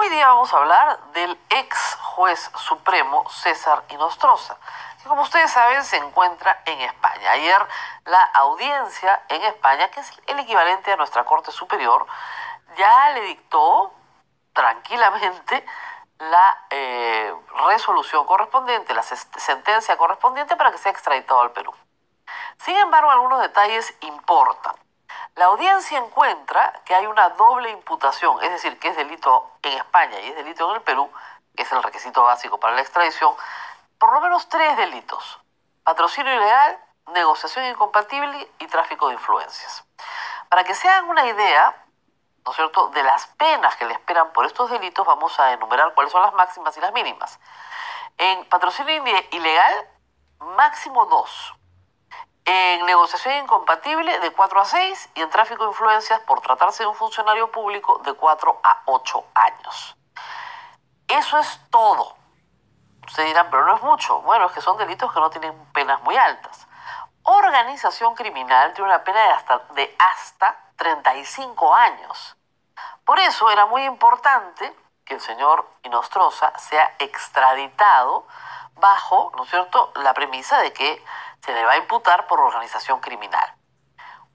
Hoy día vamos a hablar del ex juez supremo César Inostroza, que como ustedes saben se encuentra en España. Ayer la audiencia en España, que es el equivalente a nuestra Corte Superior, ya le dictó tranquilamente la resolución correspondiente, la sentencia correspondiente para que sea extraditado al Perú. Sin embargo, algunos detalles importan. La audiencia encuentra que hay una doble imputación, es decir, que es delito en España y es delito en el Perú, que es el requisito básico para la extradición, por lo menos 3 delitos: patrocinio ilegal, negociación incompatible y tráfico de influencias. Para que se hagan una idea, ¿no es cierto?, de las penas que le esperan por estos delitos, vamos a enumerar cuáles son las máximas y las mínimas. En patrocinio ilegal, máximo 2. En negociación incompatible, de 4 a 6, y en tráfico de influencias, por tratarse de un funcionario público, de 4 a 8 años. Eso es todo. Ustedes dirán, pero no es mucho. Bueno, es que son delitos que no tienen penas muy altas. Organización criminal tiene una pena de hasta 35 años. Por eso era muy importante que el señor Inostroza sea extraditado bajo, ¿no es cierto?, la premisa de que se le va a imputar por organización criminal.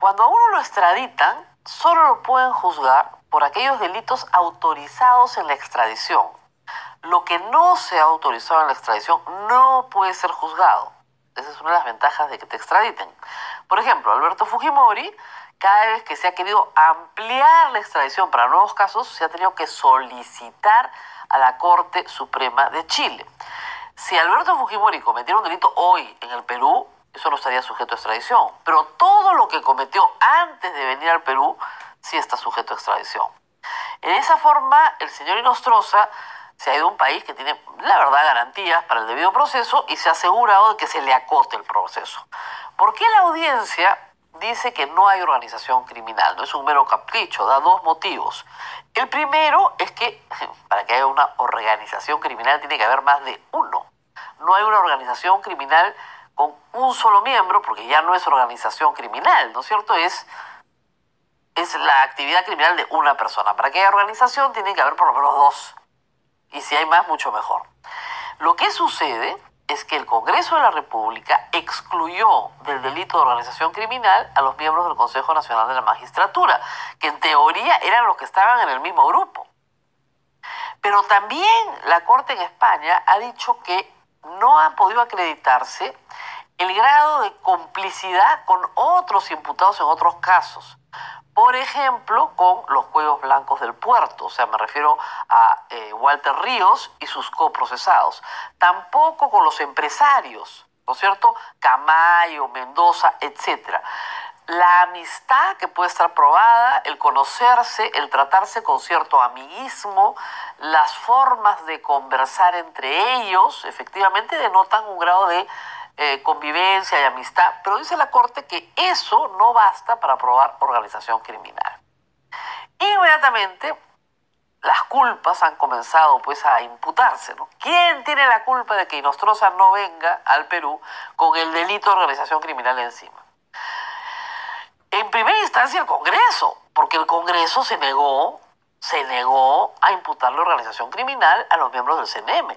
Cuando a uno lo extraditan, solo lo pueden juzgar por aquellos delitos autorizados en la extradición. Lo que no se ha autorizado en la extradición no puede ser juzgado. Esa es una de las ventajas de que te extraditen. Por ejemplo, Alberto Fujimori, cada vez que se ha querido ampliar la extradición para nuevos casos, se ha tenido que solicitar a la Corte Suprema de Chile. Si Alberto Fujimori cometiera un delito hoy en el Perú, eso no estaría sujeto a extradición. Pero todo lo que cometió antes de venir al Perú sí está sujeto a extradición. En esa forma, el señor Inostroza se ha ido a un país que tiene, la verdad, garantías para el debido proceso y se ha asegurado de que se le acote el proceso. ¿Por qué la audiencia dice que no hay organización criminal? No es un mero capricho, da 2 motivos. El primero es que para que haya una organización criminal tiene que haber más de uno. No hay una organización criminal con un solo miembro, porque ya no es organización criminal, ¿no es cierto? Es la actividad criminal de una persona. Para que haya organización tiene que haber por lo menos 2. Y si hay más, mucho mejor. Lo que sucede es que el Congreso de la República excluyó del delito de organización criminal a los miembros del Consejo Nacional de la Magistratura, que en teoría eran los que estaban en el mismo grupo. Pero también la Corte en España ha dicho que no han podido acreditarse el grado de complicidad con otros imputados en otros casos. Por ejemplo, con los cuellos blancos del puerto, o sea, me refiero a Walter Ríos y sus coprocesados. Tampoco con los empresarios, ¿no es cierto?, Camayo, Mendoza, etc. La amistad que puede estar probada, el conocerse, el tratarse con cierto amiguismo, las formas de conversar entre ellos, efectivamente denotan un grado de convivencia y amistad, pero dice la Corte que eso no basta para probar organización criminal. Inmediatamente las culpas han comenzado pues a imputarse, ¿no? ¿Quién tiene la culpa de que Inostroza no venga al Perú con el delito de organización criminal encima? En primera instancia el Congreso, porque el Congreso se negó a imputarle organización criminal a los miembros del CNM.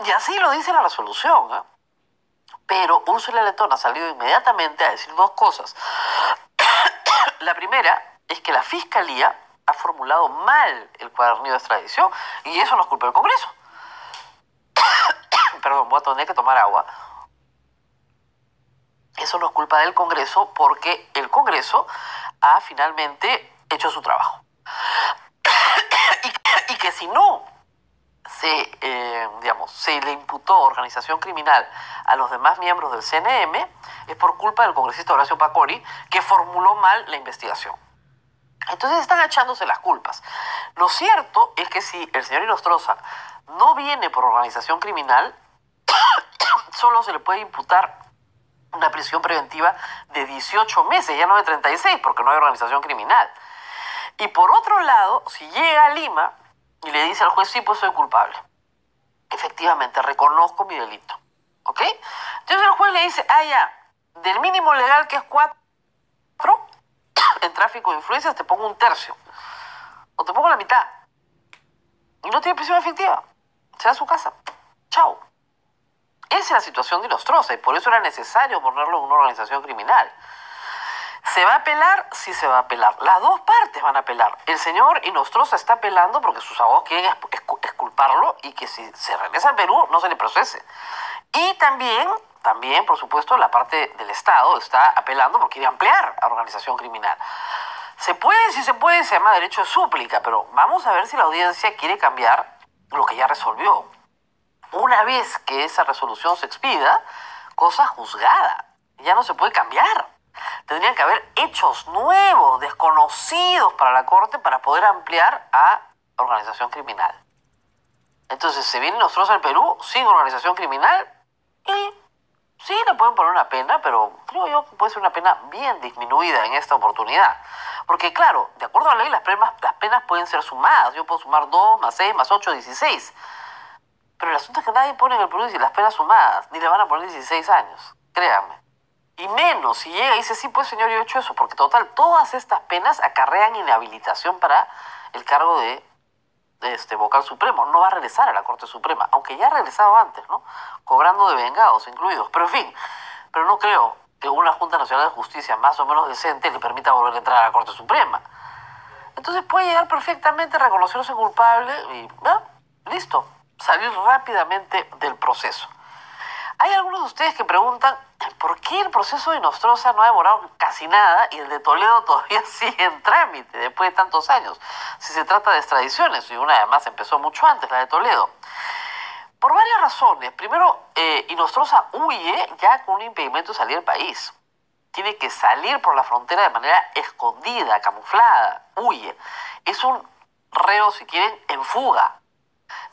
Y así lo dice la resolución, ¿eh? Pero Ursula Letón ha salido inmediatamente a decir 2 cosas. La primera es que la Fiscalía ha formulado mal el cuadernillo de extradición y eso no es culpa del Congreso. Perdón, voy a tener que tomar agua. Eso no es culpa del Congreso porque el Congreso ha finalmente hecho su trabajo. y que si no se le imputó organización criminal a los demás miembros del CNM, es por culpa del congresista Horacio Pacori, que formuló mal la investigación. Entonces están echándose las culpas. Lo cierto es que si el señor Inostroza no viene por organización criminal, solo se le puede imputar una prisión preventiva de 18 meses, ya no de 36, porque no hay organización criminal. Y por otro lado, si llega a Lima y le dice al juez, sí, pues soy culpable, efectivamente, reconozco mi delito, ¿ok? Entonces el juez le dice, ya, del mínimo legal que es 4, en tráfico de influencias te pongo 1/3, o te pongo la mitad. y no tiene prisión efectiva. Se va a su casa. Chao. Esa es la situación de Inostroza y por eso era necesario ponerlo en una organización criminal. ¿Se va a apelar? Sí se va a apelar. Las dos partes van a apelar. El señor Inostroza está apelando porque sus abogados quieren exculparlo y que si se regresa al Perú no se le procese. Y también, por supuesto, la parte del Estado está apelando porque quiere ampliar a organización criminal. Se puede, sí se puede, se llama derecho de súplica, pero vamos a ver si la audiencia quiere cambiar lo que ya resolvió. Una vez que esa resolución se expida, cosa juzgada, ya no se puede cambiar. Tendrían que haber hechos nuevos, desconocidos para la Corte para poder ampliar a organización criminal. Entonces, se viene Inostroza al Perú sin organización criminal y sí le pueden poner una pena, pero creo yo que puede ser una pena bien disminuida en esta oportunidad. Porque claro, de acuerdo a la ley, las penas pueden ser sumadas. Yo puedo sumar 2 más 6 más 8, 16. Pero el asunto es que nadie pone en el Perú dice las penas sumadas, ni le van a poner 16 años, créanme. Y menos si llega y dice, sí, pues señor, yo he hecho eso, porque total, todas estas penas acarrean inhabilitación para el cargo de vocal supremo. No va a regresar a la Corte Suprema, aunque ya ha regresado antes, ¿no? Cobrando de vengados incluidos. Pero en fin, pero no creo que una Junta Nacional de Justicia más o menos decente le permita volver a entrar a la Corte Suprema. Entonces puede llegar perfectamente a reconocerse culpable y, listo, salir rápidamente del proceso. Hay algunos de ustedes que preguntan por qué el proceso de Inostroza no ha demorado casi nada y el de Toledo todavía sigue en trámite después de tantos años, si se trata de extradiciones, y una además empezó mucho antes, la de Toledo. Por varias razones. Primero, Inostroza huye ya con un impedimento de salir del país. Tiene que salir por la frontera de manera escondida, camuflada, huye. Es un reo, si quieren, en fuga.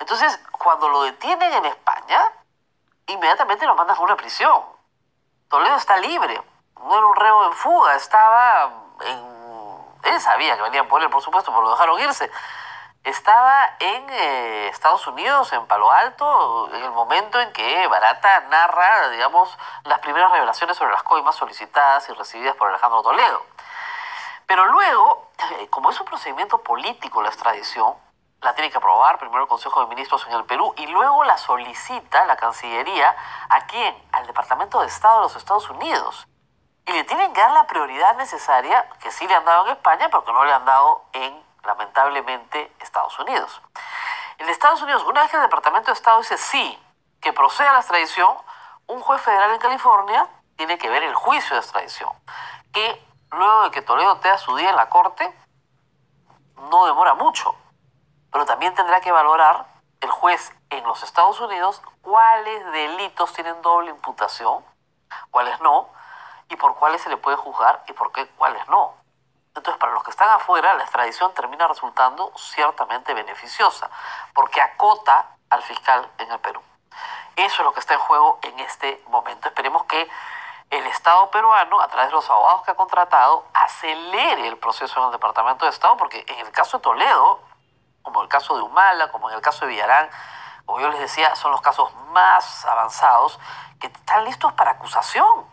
Entonces, cuando lo detienen en España, inmediatamente lo mandan a una prisión. Toledo está libre, no era un reo en fuga, estaba en... Él sabía que venían por él, por supuesto, pero lo dejaron irse. Estaba en Estados Unidos, en Palo Alto, en el momento en que Barata narra, digamos, las primeras revelaciones sobre las coimas solicitadas y recibidas por Alejandro Toledo. Pero luego, como es un procedimiento político la extradición, la tiene que aprobar primero el Consejo de Ministros en el Perú y luego la solicita la Cancillería. ¿A quién? Al Departamento de Estado de los Estados Unidos. Y le tienen que dar la prioridad necesaria, que sí le han dado en España, pero que no le han dado en, lamentablemente, Estados Unidos. En Estados Unidos, una vez que el Departamento de Estado dice sí, que proceda a la extradición, un juez federal en California tiene que ver el juicio de extradición, que luego de que Toledo tenga su día en la Corte, no demora mucho. Pero también tendrá que valorar el juez en los Estados Unidos cuáles delitos tienen doble imputación, cuáles no, y por cuáles se le puede juzgar y por qué cuáles no. Entonces, para los que están afuera, la extradición termina resultando ciertamente beneficiosa, porque acota al fiscal en el Perú. Eso es lo que está en juego en este momento. Esperemos que el Estado peruano, a través de los abogados que ha contratado, acelere el proceso en el Departamento de Estado, porque en el caso de Toledo, como en el caso de Humala, como en el caso de Villarán, como yo les decía, son los casos más avanzados que están listos para acusación.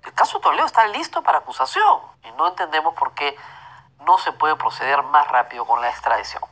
El caso de Toledo está listo para acusación y no entendemos por qué no se puede proceder más rápido con la extradición.